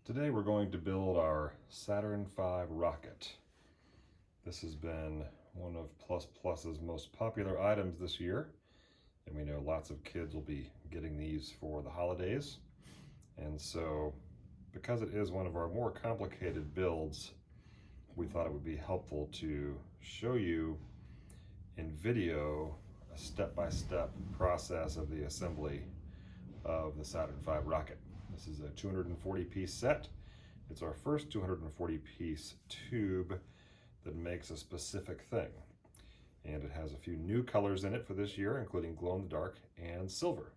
Today we're going to build our Saturn V Rocket. This has been one of Plus's most popular items this year, and we know lots of kids will be getting these for the holidays. And so, because it is one of our more complicated builds, we thought it would be helpful to show you in video a step-by-step process of the assembly of the Saturn V Rocket. This is a 240-piece set. It's our first 240-piece tube that makes a specific thing. And it has a few new colors in it for this year, including glow-in-the-dark and silver.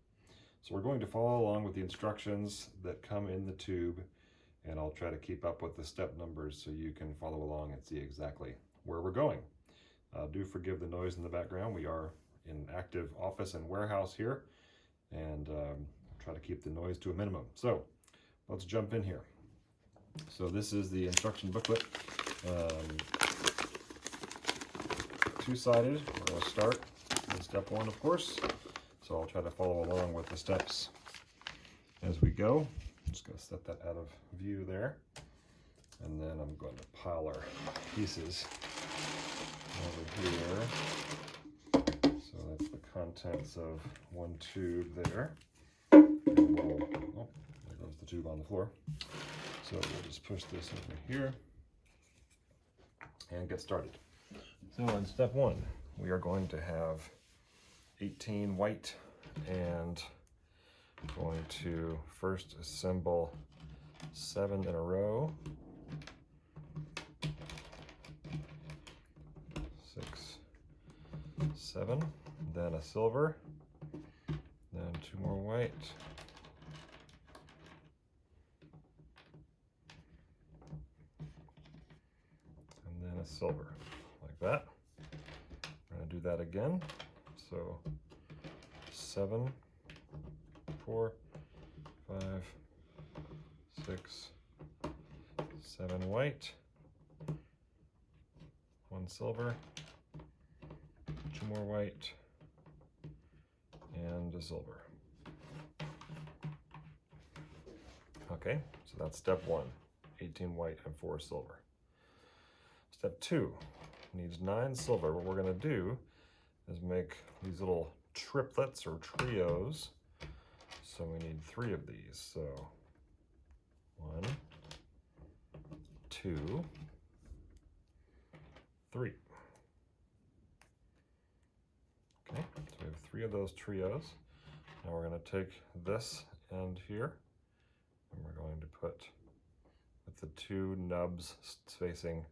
So we're going to follow along with the instructions that come in the tube, and I'll try to keep up with the step numbers so you can follow along and see exactly where we're going. Do forgive the noise in the background. We are in active office and warehouse here, and try to keep the noise to a minimum. So let's jump in here. So this is the instruction booklet, two-sided. We're going to start in step one, of course. So I'll try to follow along with the steps as we go. I'm just going to set that out of view there. And then I'm going to pile our pieces over here. So that's the contents of one tube there. Oh, there goes the tube on the floor. So we'll just push this over here and get started. So in step one, we are going to have 18 white, and going to first assemble 7 in a row. 6, 7, then a silver, then 2 more white, and then a silver, like that. We're going to do that again. So 7, 4, 5, 6, 7 white, 1 silver, 2 more white, and a silver. Okay, so that's step 1, 18 white and 4 silver. Step 2 needs 9 silver. What we're going to do is make these little triplets or trios. So we need 3 of these. So 1, 2, 3. Okay, so we have 3 of those trios. Now we're going to take this end here, and we're going to put with the 2 nubs facing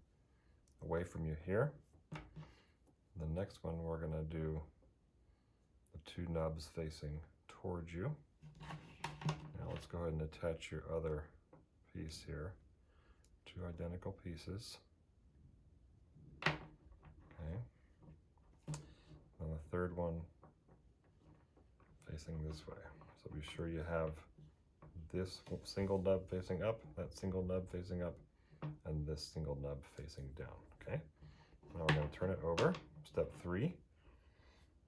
away from you here. The next one we're going to do the 2 nubs facing towards you. Now let's go ahead and attach your other piece here. 2 identical pieces. Okay. And the third one facing this way. So be sure you have this single nub facing up, that single nub facing up, and this single nub facing down. Okay. Now we're going to turn it over. Step 3.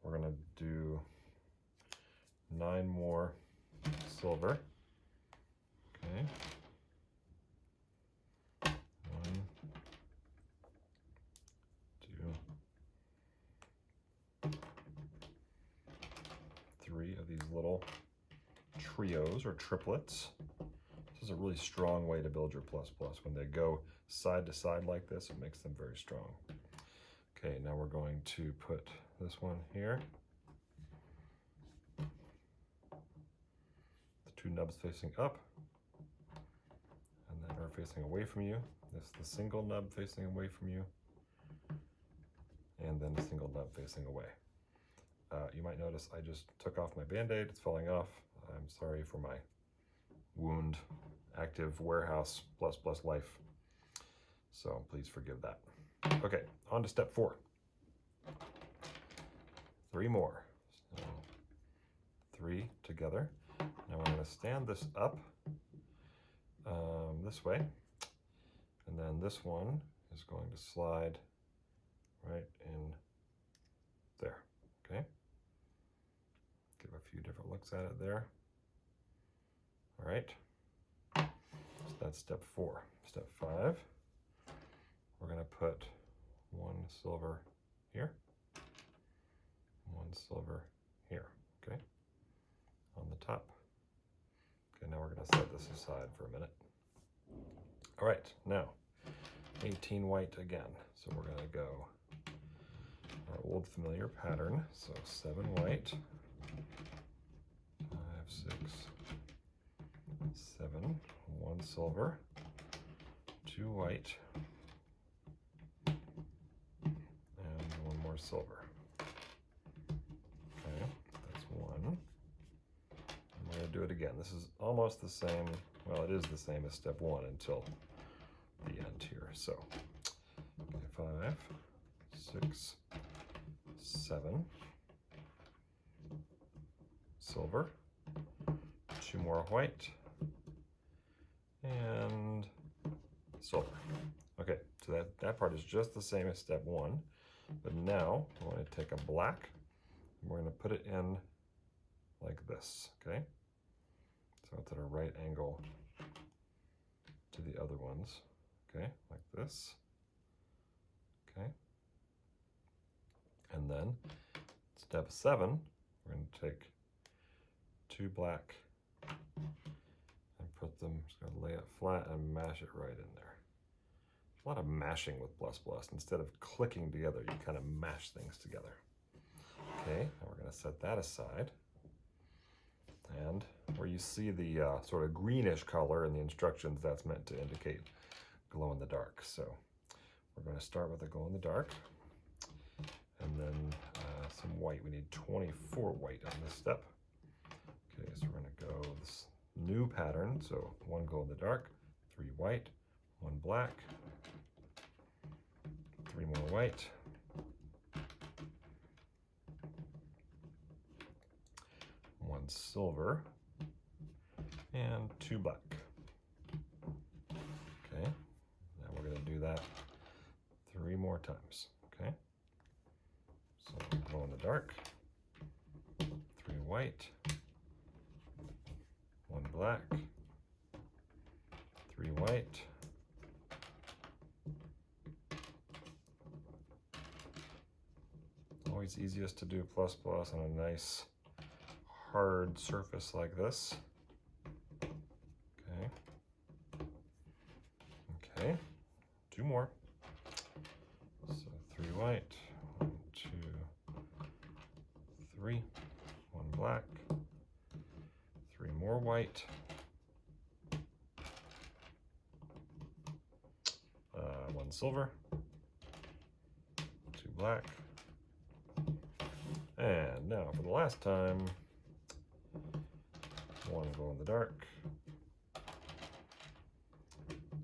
We're going to do 9 more silver. Okay. 1, 2, 3 of these little trios or triplets. This is a really strong way to build your Plus. When they go side to side like this, it makes them very strong. Okay, now we're going to put this one here. The 2 nubs facing up, and then are facing away from you. This is the single nub facing away from you, and then the single nub facing away. You might notice I just took off my Band-Aid. It's falling off. I'm sorry for my wound. Active warehouse plus life. So please forgive that. Okay, on to step 4. 3 more. So 3 together. Now we're going to stand this up this way, and then this one is going to slide right in there. Okay. Give a few different looks at it there. All right. That's step 4. Step 5, we're going to put 1 silver here, 1 silver here, okay, on the top. Okay, now we're going to set this aside for a minute. All right, now 18 white again. So we're going to go our old familiar pattern. So 7 white, 5, 6, 7, 1 silver, 2 white, and 1 more silver. Okay, that's 1. And we're going to do it again. This is almost the same. Well, it is the same as step 1 until the end here. So 5, 6, 7 silver, 2 more white, and silver. Okay, so that part is just the same as step 1, but now we're going to take a black and we're going to put it in like this, okay? So it's at a right angle to the other ones, okay, like this, okay? And then step 7, we're going to take 2 black and put them, just going to lay it flat and mash it right in there. There's a lot of mashing with Plus Plus. Instead of clicking together, you kind of mash things together. Okay, now we're going to set that aside. And where you see the sort of greenish color in the instructions, that's meant to indicate glow in the dark. So we're going to start with a glow in the dark, and then some white. We need 24 white on this step. Okay, so we're going to go this new pattern. So 1 glow in the dark, 3 white, 1 black, 3 more white, 1 silver, and 2 black. Okay, now we're going to do that 3 more times. Okay, so glow in the dark, 3 white, 1 black, 3 white, always easiest to do Plus Plus on a nice hard surface like this. Okay. Okay, 2 more. So 3 white, 1, 2, 3, 1 black, 3 more white, 1 silver, 2 black, and now for the last time, 1 glow in the dark,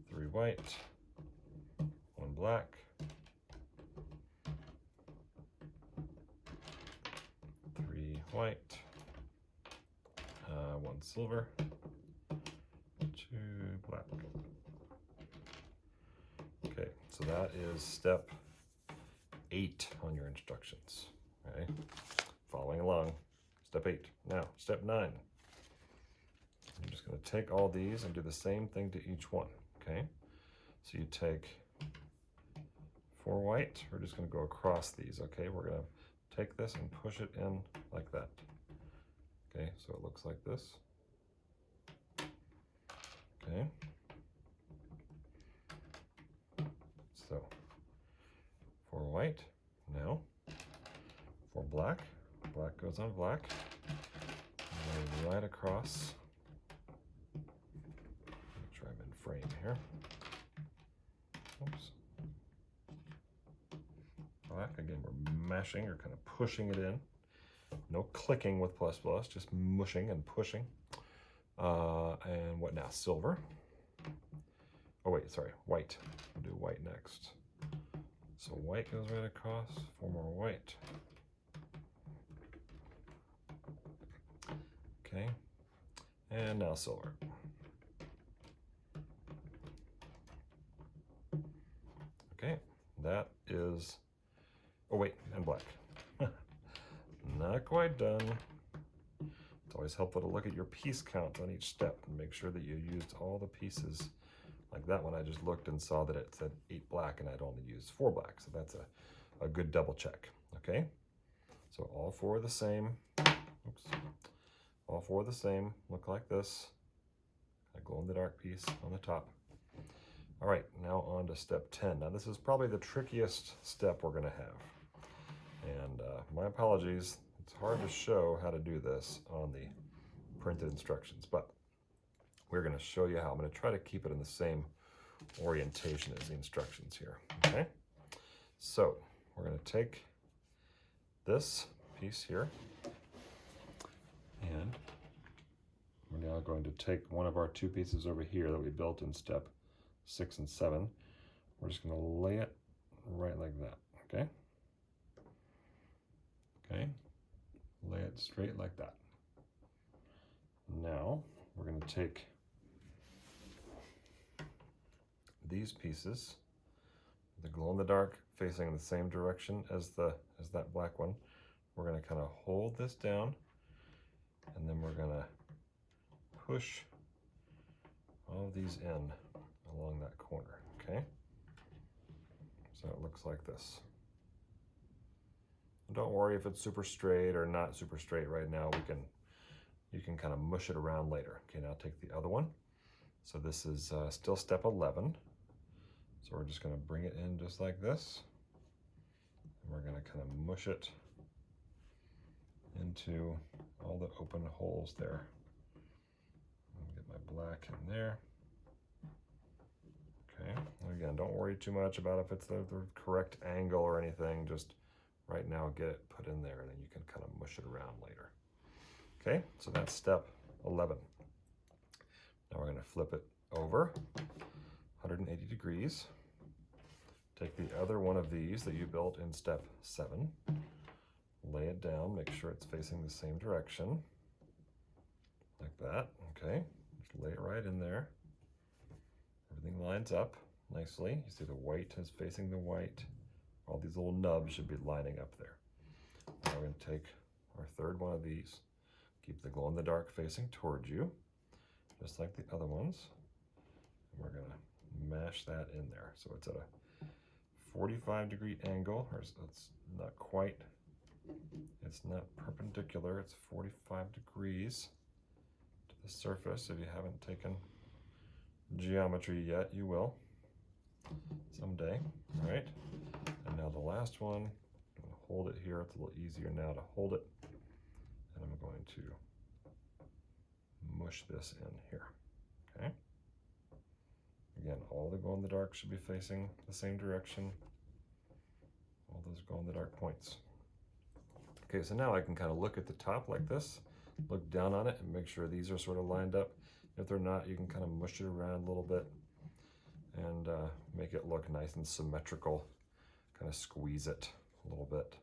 3 white, 1 black, 3 white, 1 silver, 2 black. Okay, so that is step 8 on your instructions. Okay, following along. Step 8. Now, step 9. I'm just going to take all these and do the same thing to each one. Okay, so you take 4 white. We're just going to go across these. Okay, we're going to take this and push it in like that. Okay, so it looks like this. Okay, so 4 white. Now 4 black. Black goes on black. And right across. Make sure I'm in frame here. Oops. Black, again, we're mashing or kind of pushing it in. No clicking with Plus Plus, just mushing and pushing. And what now? Silver. Oh wait, sorry, white. We'll do white next. So white goes right across, 4 more white. Okay, and now silver. Okay, that is, oh wait, and black. Not quite done. It's always helpful to look at your piece count on each step and make sure that you used all the pieces Like that one, I just looked and saw that it said 8 black and I'd only used 4 black. So that's a good double check, okay? So all 4 are the same. Oops. All 4 are the same, look like this. A glow-in-the-dark piece on the top. All right, now on to step 10. Now this is probably the trickiest step we're gonna have. And my apologies, it's hard to show how to do this on the printed instructions, but we're gonna show you how. I'm gonna try to keep it in the same orientation as the instructions here, okay? So we're gonna take this piece here, and we're now going to take one of our 2 pieces over here that we built in step 6 and 7. We're just going to lay it right like that, okay? Okay, lay it straight like that. Now we're going to take these pieces, the glow-in-the-dark facing the same direction as that black one. We're going to kind of hold this down, and then we're going to push all of these in along that corner, okay? So it looks like this. Don't worry if it's super straight or not super straight right now. You can kind of mush it around later. Okay, now take the other one. So this is still step 11. So we're just going to bring it in just like this. And we're going to kind of mush it into all the open holes there. Get my black in there. Okay, and again, don't worry too much about if it's the correct angle or anything. Just right now get it put in there, and then you can kind of mush it around later. Okay, so that's step 11. Now we're going to flip it over 180 degrees. Take the other one of these that you built in step 7. Lay it down, make sure it's facing the same direction. Like that, okay. Just lay it right in there. Everything lines up nicely. You see the white is facing the white. All these little nubs should be lining up there. Now we're going to take our third one of these. Keep the glow-in-the-dark facing towards you, just like the other ones. And we're going to mash that in there. So it's at a 45-degree angle, or it's not quite. It's not perpendicular, it's 45 degrees to the surface. If you haven't taken geometry yet, you will someday, all right? And now the last one, I'm going to hold it here. It's a little easier now to hold it. And I'm going to mush this in here, okay? Again, all the glow-in-the-dark should be facing the same direction. All those glow-in-the-dark points. Okay, so now I can kind of look at the top like this, look down on it and make sure these are sort of lined up. If they're not, you can kind of mush it around a little bit and make it look nice and symmetrical. Kind of squeeze it a little bit.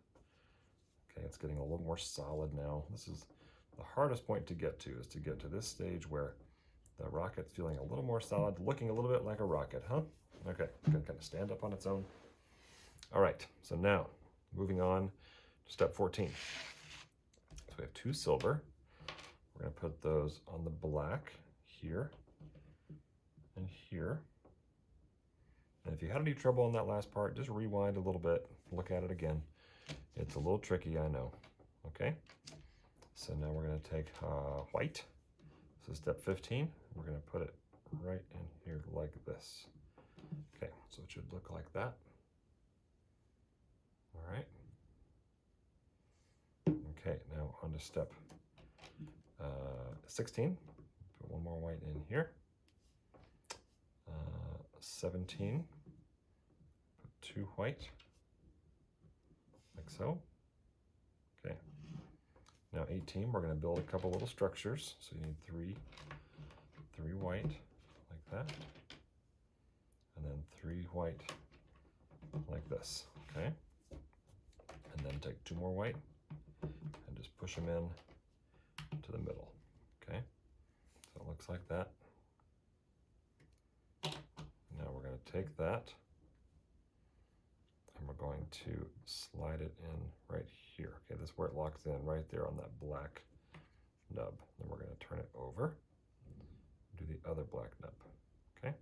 Okay, it's getting a little more solid now. This is the hardest point to get to, is to get to this stage where the rocket's feeling a little more solid, looking a little bit like a rocket, huh? Okay, it's gonna kind of stand up on its own. All right, so now moving on to step 14. So we have 2 silver. We're gonna put those on the black here and here. And if you had any trouble on that last part, just rewind a little bit, look at it again. It's a little tricky, I know, okay? So now we're gonna take white. This is step 15. We're gonna put it right in here like this. Okay, so it should look like that. All right. Okay, now on to step 16. Put one more white in here. 17. Put 2 white, like so. Okay. Now 18, we're going to build a couple little structures. So you need three white, like that. And then 3 white, like this, okay? And then take 2 more white and just push them in to the middle, okay? So it looks like that. Now we're going to take that and we're going to slide it in right here. Okay, this is where it locks in, right there on that black nub. Then we're going to turn it over, do the other black nub, okay?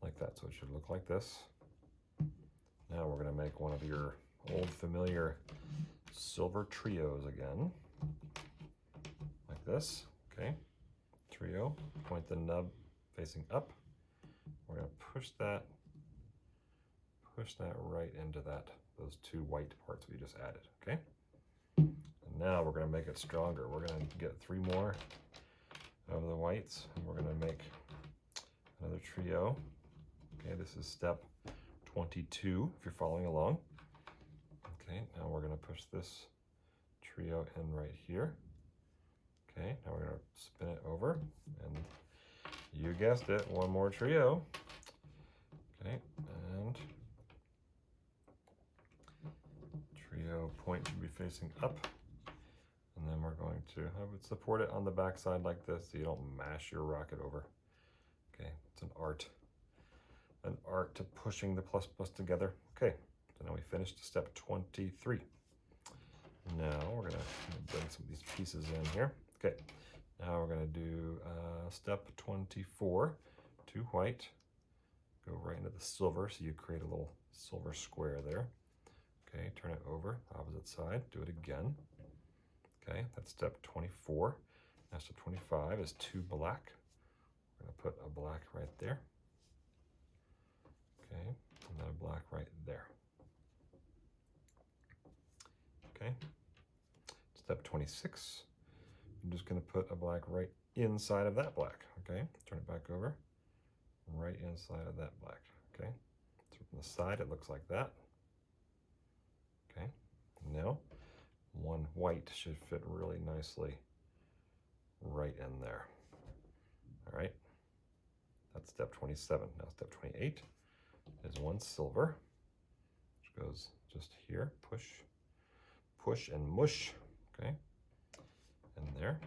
like that. So it should look like this. Now we're going to make one of your old familiar silver trios again, like this. Okay, trio, point the nub facing up. We're going to push that right into those two white parts we just added. Okay, and now we're going to make it stronger. We're going to get 3 more of the whites, and we're going to make another trio. Okay, this is step 22 if you're following along. Okay, now we're going to push this trio in right here. Okay, now we're going to spin it over, and you guessed it, 1 more trio. Okay, and trio point should be facing up, and then we're going to, I would support it on the back side like this so you don't mash your rocket over. Okay, it's an art to pushing the plus together. Okay, so now we finished step 23. Now we're gonna bring some of these pieces in here. Okay, now we're gonna do step 24, 2 white, go right into the silver, so you create a little silver square there. Okay, turn it over, opposite side, do it again. Okay, that's step 24. Now step 25 is 2 black. We're gonna put a black right there. Okay, and then a black right there. Okay, step 26, I'm just going to put a black right inside of that black. Okay, turn it back over, right inside of that black. Okay, so from the side it looks like that. Okay, now 1 white should fit really nicely right in there. All right, that's step 27. Now step 28 is 1 silver, which goes just here, push and mush. Okay, and there.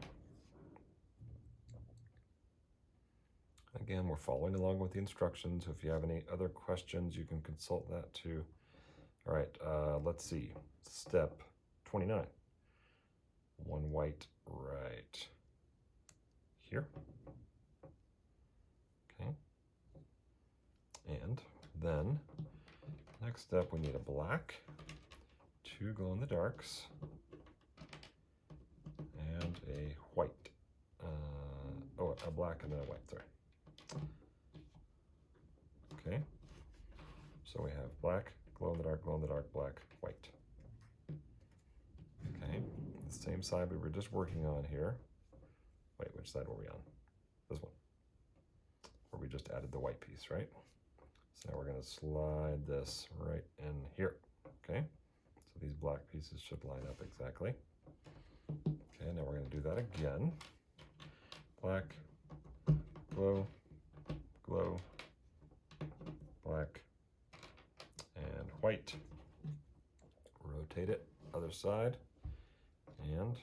Again, we're following along with the instructions. If you have any other questions, you can consult that too. All right, let's see. Step 29. 1 white right here. Okay. And then, next step, we need a black, 2 glow-in-the-darks, and a white. A black and then a white, sorry. Okay, so we have black, glow-in-the-dark, black, white. Okay, the same side we were just working on here. Wait, which side were we on? This one, where we just added the white piece, right? So now we're going to slide this right in here. Okay, so these black pieces should line up exactly. Okay, now we're going to do that again. Black, glow, glow, black, and white. Rotate it, other side, and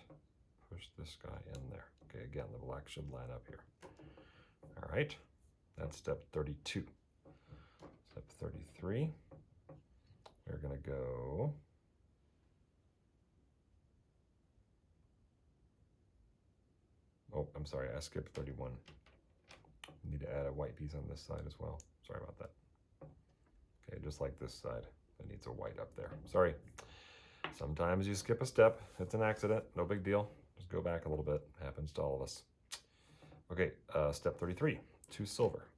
push this guy in there. Okay, again, the black should line up here. All right, that's step 32. Step 33, we're going to go I'm sorry, I skipped 31. We need to add a white piece on this side as well. Sorry about that. Okay, just like this side. It needs a white up there. Sorry. Sometimes you skip a step. It's an accident. No big deal. Just go back a little bit. Happens to all of us. Okay, step 33, 2 silver.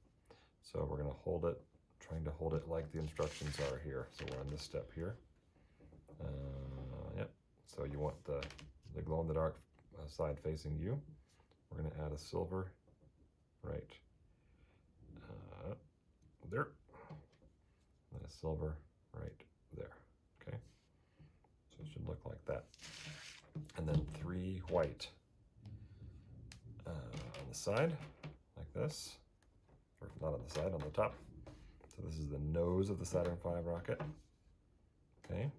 So we're going to hold it, trying to hold it like the instructions are here. So we're on this step here. Yep. So you want the glow-in-the-dark side facing you. We're going to add a silver right there, and a silver right there. Okay, so it should look like that. And then 3 white on the side, like this, or not on the side, on the top. So this is the nose of the Saturn V rocket. Okay,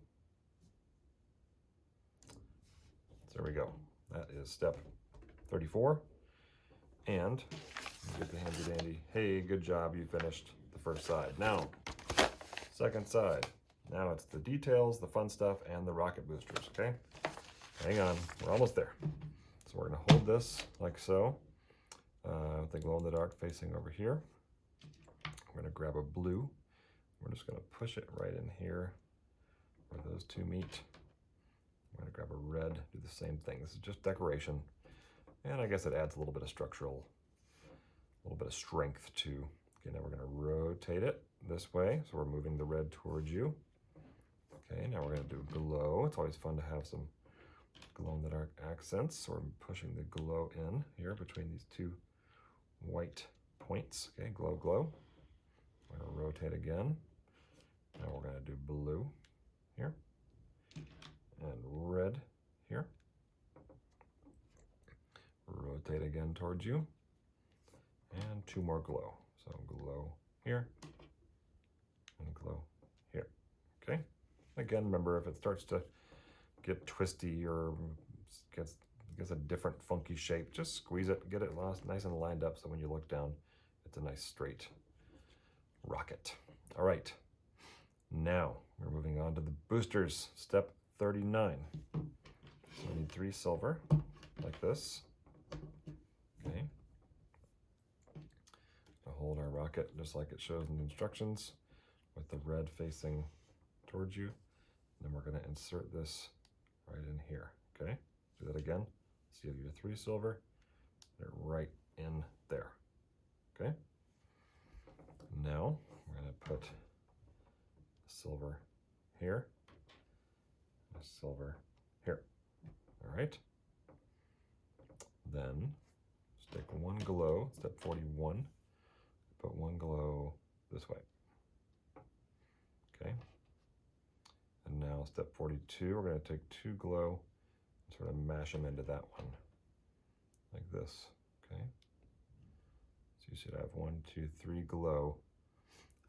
so there we go. That is step 34. And you get the handy dandy, hey, good job, you finished the first side. Now, second side. Now it's the details, the fun stuff, and the rocket boosters, okay? Hang on, we're almost there. So we're gonna hold this like so, with the glow-in-the-dark facing over here. We're going to grab a blue. We're just going to push it right in here where those two meet. We're going to grab a red, do the same thing. This is just decoration. And I guess it adds a little bit of structural, a little bit of strength to. Okay, now we're going to rotate it this way. So we're moving the red towards you. Okay, now we're going to do glow. It's always fun to have some glow in the dark accents. So we're pushing the glow in here between these two white points. Okay, glow, glow. We're going to rotate again. Now we're going to do blue here and red here. Rotate again towards you. And two more glow. So glow here and glow here. Okay. Again, remember, if it starts to get twisty or gets a different funky shape, just squeeze it, get it nice and lined up so when you look down, it's a nice straight rocket. All right. Now we're moving on to the boosters, step 39. So we need 3 silver like this. Okay. To hold our rocket just like it shows in the instructions with the red facing towards you. And then we're going to insert this right in here. Okay. Do that again. So you have your 3 silver. They're right in there. Okay. Now we're going to put silver here, and a silver here. All right. Then stick 1 glow, step 41. Put 1 glow this way. Okay. And now step 42, we're going to take 2 glow and sort of mash them into that one, like this. Okay. So you should have 1, 2, 3 glow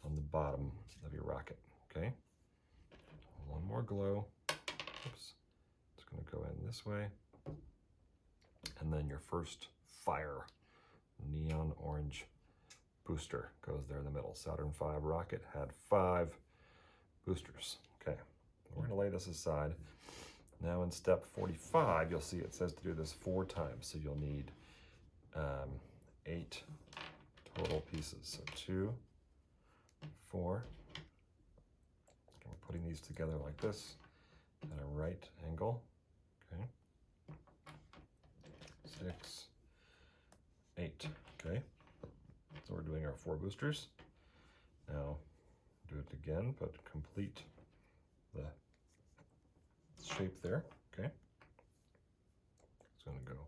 on the bottom of your rocket. Okay. 1 more glow. Oops. It's going to go in this way. And then your first fire, neon orange booster goes there in the middle. Saturn V rocket had 5 boosters. Okay. We're going to lay this aside. Now in step 45, you'll see it says to do this 4 times. So you'll need 8 total pieces. So 2, 4. Okay, we're putting these together like this at a right angle. Okay. 6, 8. Okay. So we're doing our 4 boosters. Now do it again, but complete the shape there. Okay. It's going to go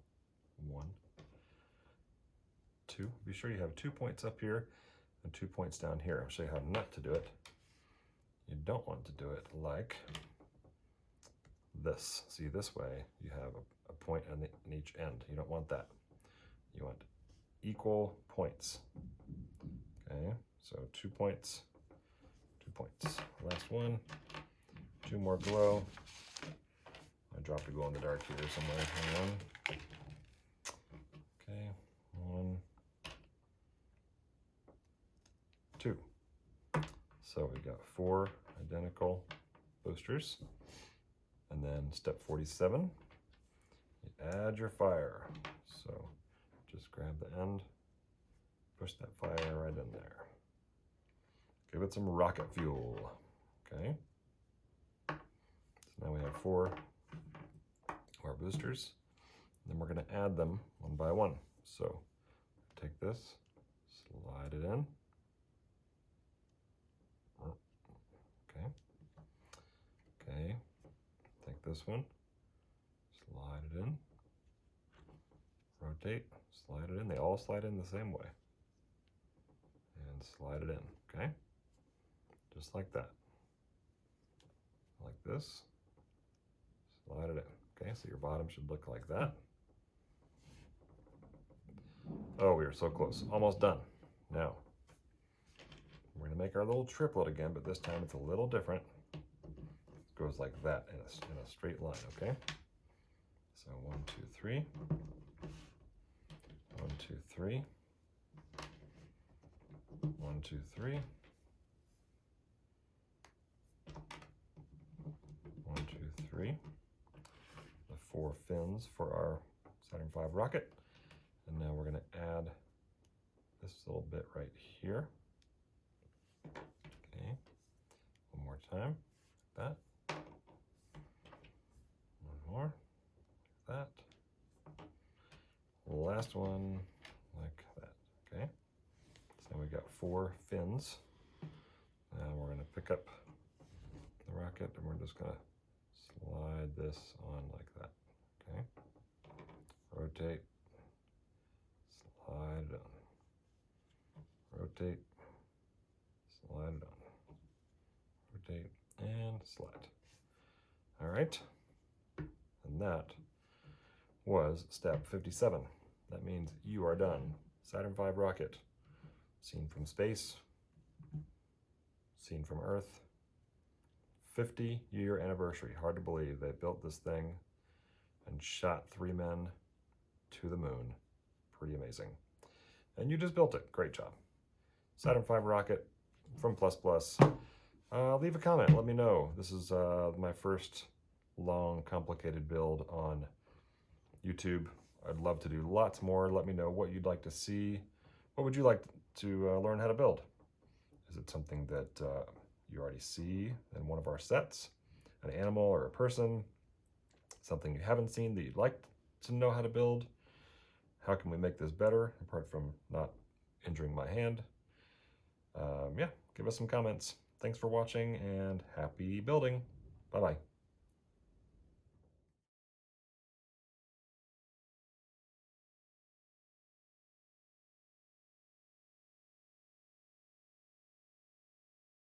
1, 2. Be sure you have 2 points up here and 2 points down here. I'll show you how not to do it. You don't want to do it like this. See, this way you have a point on each end. You don't want that. You want equal points. Okay, so 2 points, 2 points. Last one, 2 more glow. I dropped a glow in the dark here somewhere. Hang on. Okay, 1, 2. So we've got 4 identical boosters. And then step 47, you add your fire. So just grab the end, push that fire right in there. Give it some rocket fuel. Okay. So now we have 4 of our boosters. And then we're going to add them one by one. So take this, slide it in. Okay. Okay. Take this one, slide it in, rotate, slide it in. They all slide in the same way. And slide it in, okay? Just like that. Like this, slide it in. Okay, so your bottom should look like that. Oh, we are so close, almost done. Now, we're gonna make our little triplet again, but this time it's a little different. Goes like that in a straight line, okay? So 1, 2, 3. 1, 2, 3. 1, 2, 3. 1, 2, 3. The 4 fins for our Saturn V rocket. And now we're going to add this little bit right here. Okay, one more time, like that. One more, like that. Last one, like that, okay? So we got 4 fins. Now we're gonna pick up the rocket and we're just gonna slide this on like that, okay? Rotate, slide it on. Rotate, slide it on. Rotate and slide. All right, and that was step 57. That means you are done. Saturn V rocket, seen from space, seen from Earth. 50-year anniversary. Hard to believe they built this thing and shot 3 men to the moon. Pretty amazing. And you just built it. Great job. Saturn V rocket from Plus. Leave a comment. Let me know. This is my first long, complicated build on YouTube. I'd love to do lots more. Let me know what you'd like to see. What would you like to learn how to build? Is it something that you already see in one of our sets? An animal or a person? Something you haven't seen that you'd like to know how to build? How can we make this better, apart from not injuring my hand? Yeah, give us some comments. Thanks for watching, and happy building. Bye-bye.